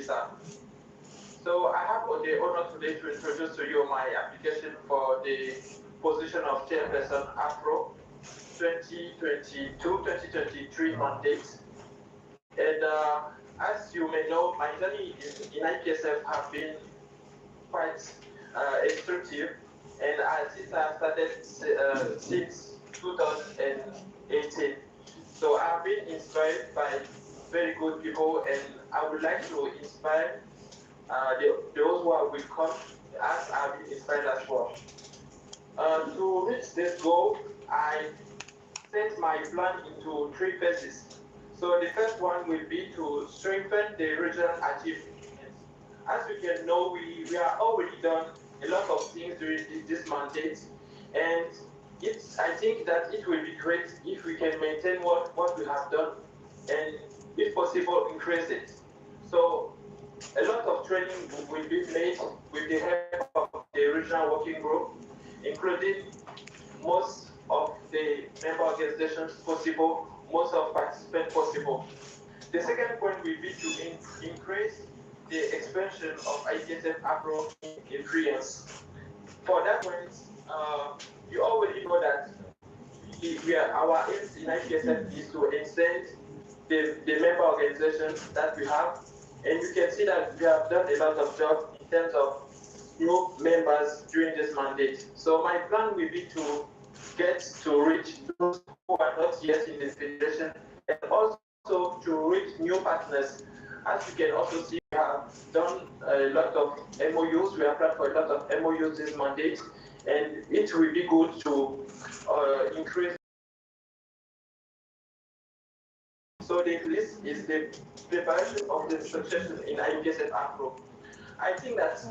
sir. So I have the honor today to introduce to you my application for the position of Chairperson AfRO 2022-2023 mandate. And as you may know, my journey in IPSF have been quite instructive, and since I have started since 2018. So I have been inspired by very good people, and I would like to inspire those who will come as I have been inspired as well. To reach this goal, I set my plan into 3 phases. So the first one will be to strengthen the regional achievements. As you can know, we are already done a lot of things during this mandate, and I think that it will be great if we can maintain what we have done, and if possible, increase it. So a lot of training will be made with the help of the regional working group, including most of the member organizations possible, most of participants possible. The second point will be to increase the expansion of IPSF AfRO influence. For that point, you already know that our aim in IPSF is to extend the member organizations that we have, and you can see that we have done a lot of job in terms of new members during this mandate. So my plan will be to get to reach those who are not yet in the federation, and also to reach new partners. As you can also see, we have done a lot of MOUs. We have applied for a lot of MOUs this mandate, and it will be good to increase. So this is the preparation of the succession in IPSF AfRO. I think that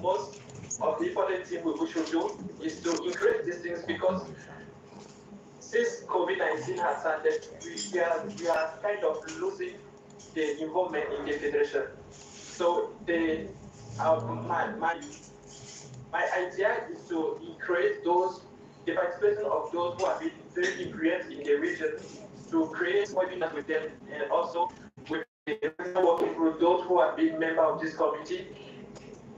most of the important thing we should do is to increase these things, because since COVID-19 has started, we are kind of losing the involvement in the federation. So my idea is to increase the participation of those who have been very influenced in the region, to create webinars with them, and also with the working group, those who have been members of this committee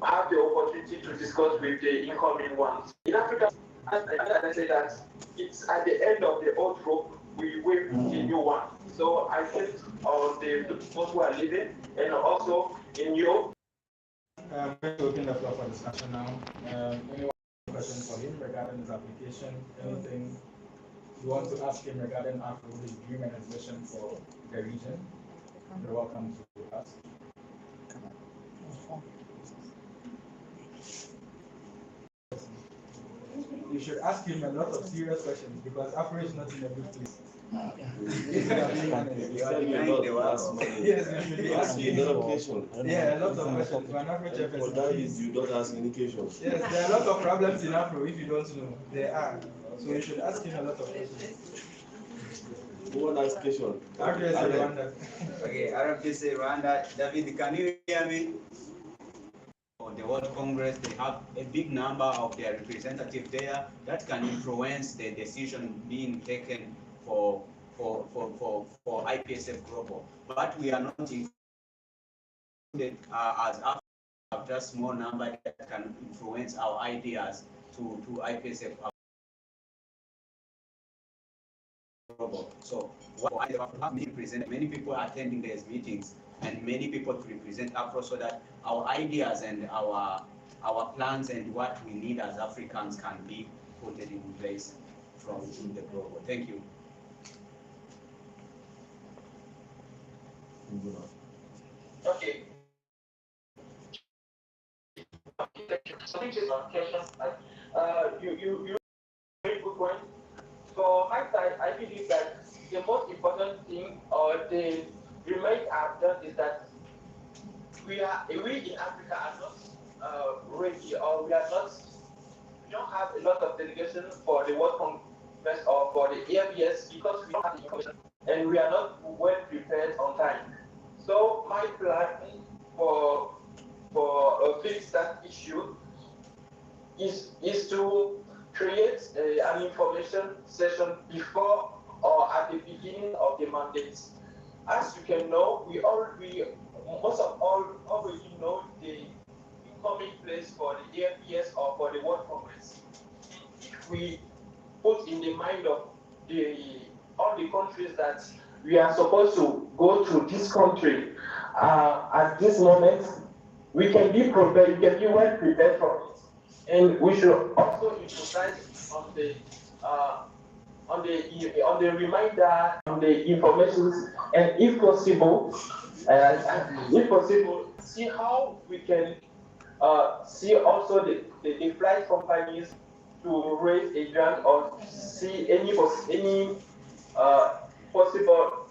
have the opportunity to discuss with the incoming ones. In Africa, as I say that it's at the end of the old rope, we wave the new one. So I think of those who are leaving, and also in Europe. I'm going to open the floor for discussion now. Any questions for him regarding his application? Anything you want to ask him regarding AfRO, his dream and his vision for the region? You're welcome to ask. You should ask him a lot of serious questions, because AfRO is not in a good place. Yes, you should be asking a lot of questions. Yeah, a lot of questions. For that you don't ask any questions. Yes, there are a lot of problems in AfRO if you don't know. There are. So you should ask him a lot of questions. Who wants to ask questions? RPSA Rwanda. Okay, RPSA Rwanda. David, can you hear me? For the World Congress, they have a big number of their representatives there that can influence the decision being taken for IPSF Global. But we are not included as a small number that can influence our ideas to IPSF Global. So many people attending these meetings, and many people to represent AfRO, so that our ideas and our plans and what we need as Africans can be put in place from the global. Thank you. Okay. So you very good point. For my side, I believe that the most important thing, or the remark I've done, is that we in Africa are not ready, or we don't have a lot of delegation for the World Congress or for the ABS, because we don't have the information and we are not well prepared on time. So my plan for fix that issue is to create an information session before or at the beginning of the mandate. As you can know, most of all already know the coming place for the AFPS or for the World Congress. If we put in the mind of all the countries that we are supposed to go to this country at this moment, we can be prepared, we can be well prepared for it. And we should also emphasize on the reminder, on the information, and if possible, see how we can see also the flight companies to raise a grant or see any possible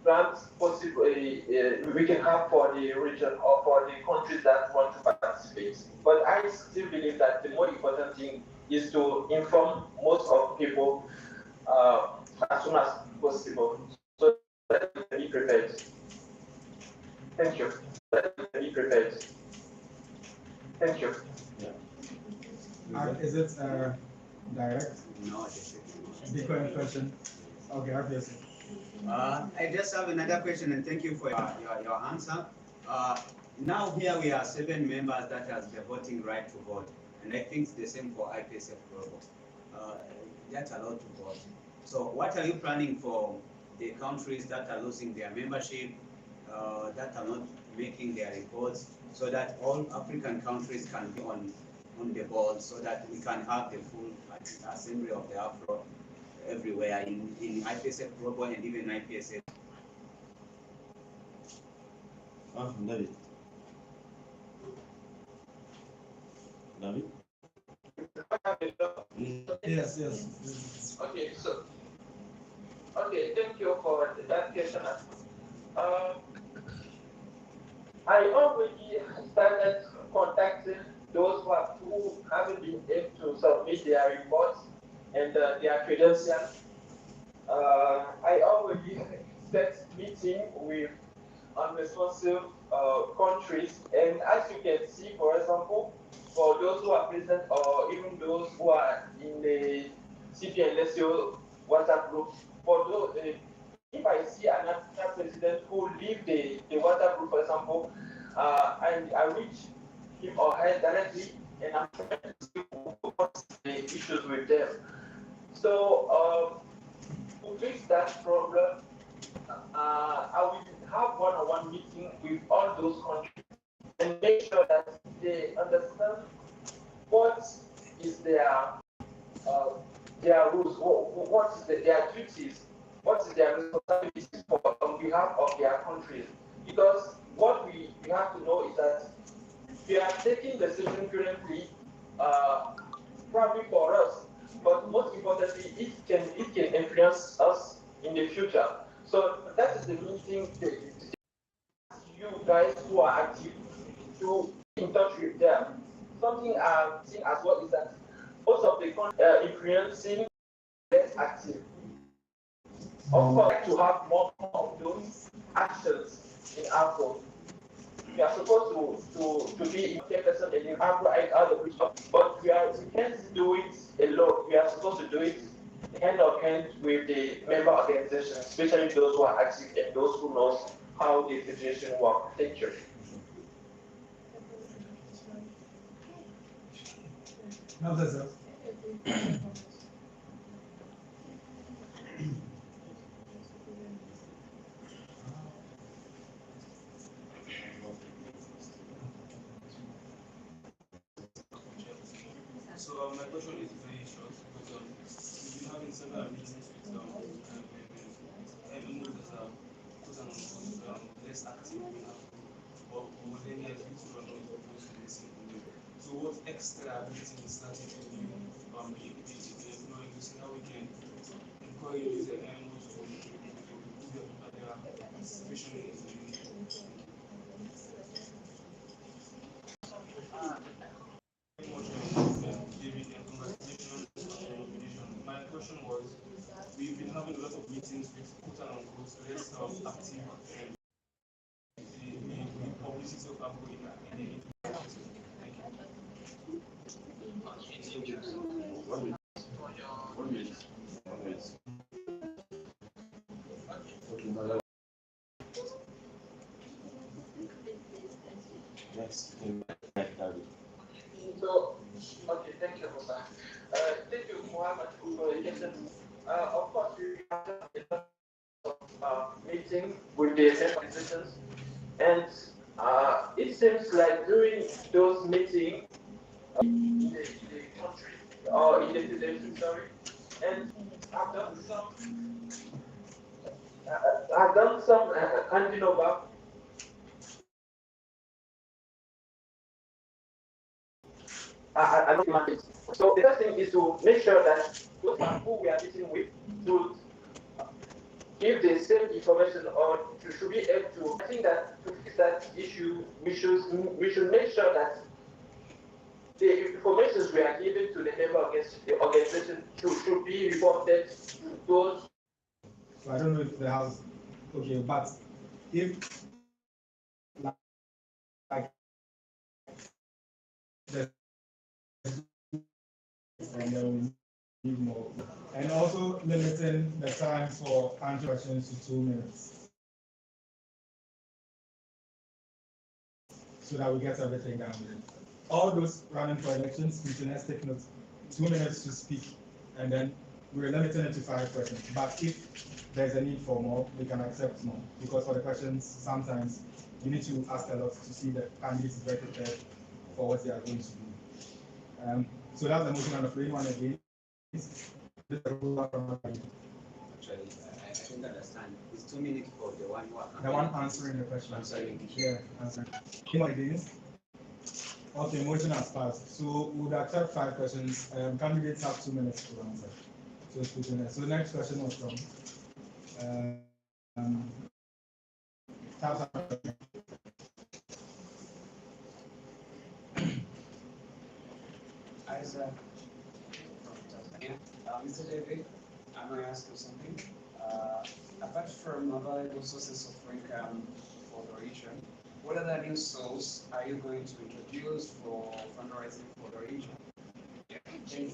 grants possible we can have for the region or for the countries that want to participate. But I still believe that the more important thing is to inform most of people as soon as possible, so that they can be prepared. Thank you. Be prepared. Thank you. Is it direct? No. Different question. Okay, obviously. I just have another question, and thank you for your answer. Now here we are 7 members that has the voting right to vote, and I think it's the same for IPSF Global. That's allowed to vote. So what are you planning for the countries that are losing their membership, that are not making their reports, so that all African countries can be on the board, so that we can have the full assembly of the AfRO everywhere in IPSF Global and even IPSF. David. Yes. Okay, thank you for that question. I already started contacting those who haven't been able to submit their reports and their credentials. I already set meeting with unresponsive countries, and as you can see, for example, for those who are present or even those who are in the CPNSO WhatsApp group, for those, if I see another president who leave the WhatsApp group, for example, and I reach him or her directly, and I'm trying to see what's the issues with them. So to fix that problem, I will have one-on-one meeting with all those countries and make sure that they understand what is their rules, what is their duties, what is their responsibilities on behalf of their countries. Because what we have to know is that we are taking decisions currently, probably for us, but most importantly, it can influence us in the future. So that is the main thing. You guys who are active to be in touch with them. Something I've seen as well is that most of the influencing less active. Of course, to have more of those actions in AfRO. We are supposed to be in 10% in AfRO and other groups, but we can't do it alone. We are supposed to do it hand in hand with the member organizations, especially those who are active and those who know how the situation works. Thank you. No, that's it. So my question is very short because we've been having several meetings with MMOs that are less active in AfRO, but within the activity we are not supposed to listen to them. So what extra meeting strategy do you employing to see how we can encourage these MMOs to improve their participation in the meeting? My question was, we've been having a lot of meetings with quote-unquote less active the publicity of AfRO in the Thank you. Yes. So, okay, thank you, Musa. Thank you, Muhammad, for the question. Of course, we have a lot of meeting with the organizations, and it seems like during those meetings in the country or in the federation, sorry, and I've done some handing over. So the first thing is to make sure that those who we are meeting with to give the same information or should be able to. I think that to fix that issue, we should make sure that the information we are giving to the member against the organization should be reported to those. So I don't know if the house, okay, but if like the and then we need more, and also limiting the time for answer questions to 2 minutes, so that we get everything down there. All those running for elections, we should take note, 2 minutes to speak, and then we're limiting it to 5 questions. But if there's a need for more, we can accept more, because for the questions, sometimes you need to ask a lot to see that candidates is very prepared for what they are going to do. So that's the motion on the floor. Anyone again? Actually, I don't understand. It's 2 minutes for the one who The one answering the question. Answering. Yeah, answering. Anyone against? Okay, motion has passed. So we would accept 5 questions. Candidates have 2 minutes to answer. So the next question was from Isaac from Tanzania. Mr. David, I might ask you something. Apart from available sources of income for the region, what other new source are you going to introduce for fundraising for the region? Yeah, thank you.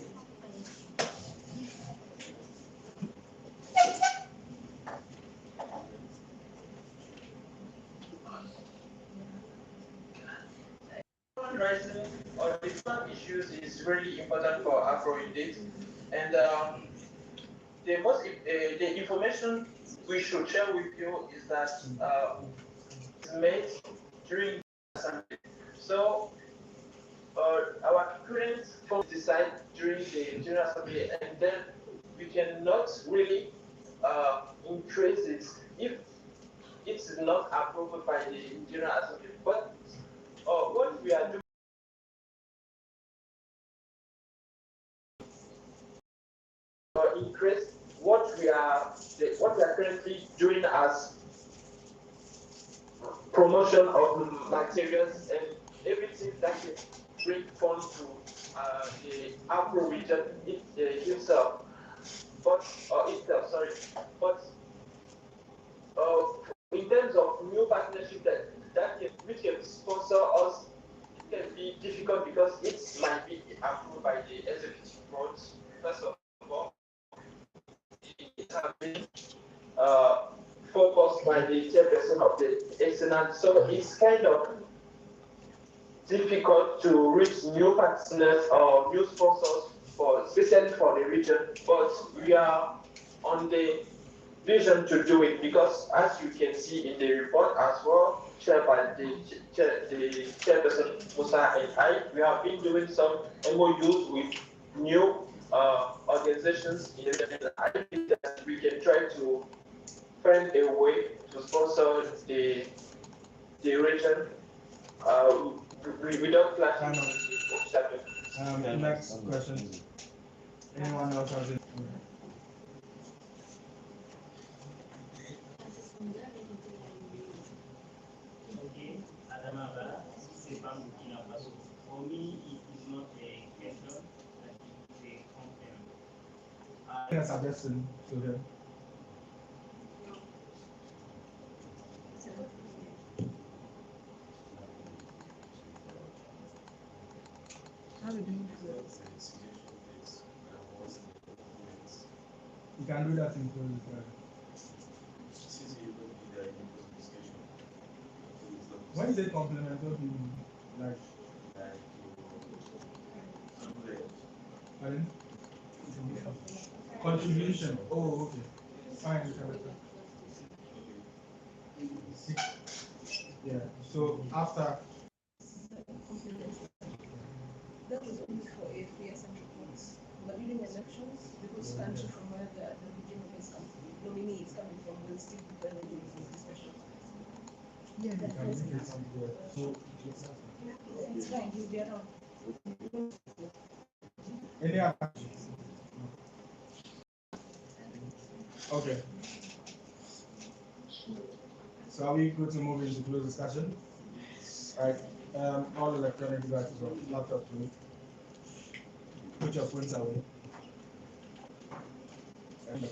Fundraising or different issues is really important for AfRO indeed, and the information we should share with you is that it's made during the assembly. So our current funds decide during the General Assembly, and then we cannot really increase it if it's not approved by the General Assembly. But what we are doing increase what we are currently doing as promotion of materials and everything that can bring funds to the AfRO region itself. But But in terms of new partnership which can sponsor us, it can be difficult because it might be approved by the executive board. First of all, it has been focused by the chairperson of the Senate, so it's kind of difficult to reach new partners or new sponsors especially for the region. But we are on the vision to do it because, as you can see in the report as well, chaired by the chairperson Musa and I, we have been doing some MOUs with new organizations in the region. I think that we can try to find a way to sponsor the region without clashing with each other. Next question. Anyone else has it? Okay, Adamaba, c'est pas Burkina Faso. For me, it is not a question, but it is a complaint. Yes, suggestion to them. You can do that in closed. When you say complement, what do you mean? Like, pardon? Contribution. Oh, okay. Fine. Yeah. So after. That was only for AFPS and reports. But during elections, because country from where the regional is coming, nominee is coming from, will still be relevant for discussion. Yeah, you can link it somewhere. So it's fine, you'll be around. Any other? Okay. So are we good to move into closed discussion? All right. All electronic devices or laptops, please. Put your phones away. And the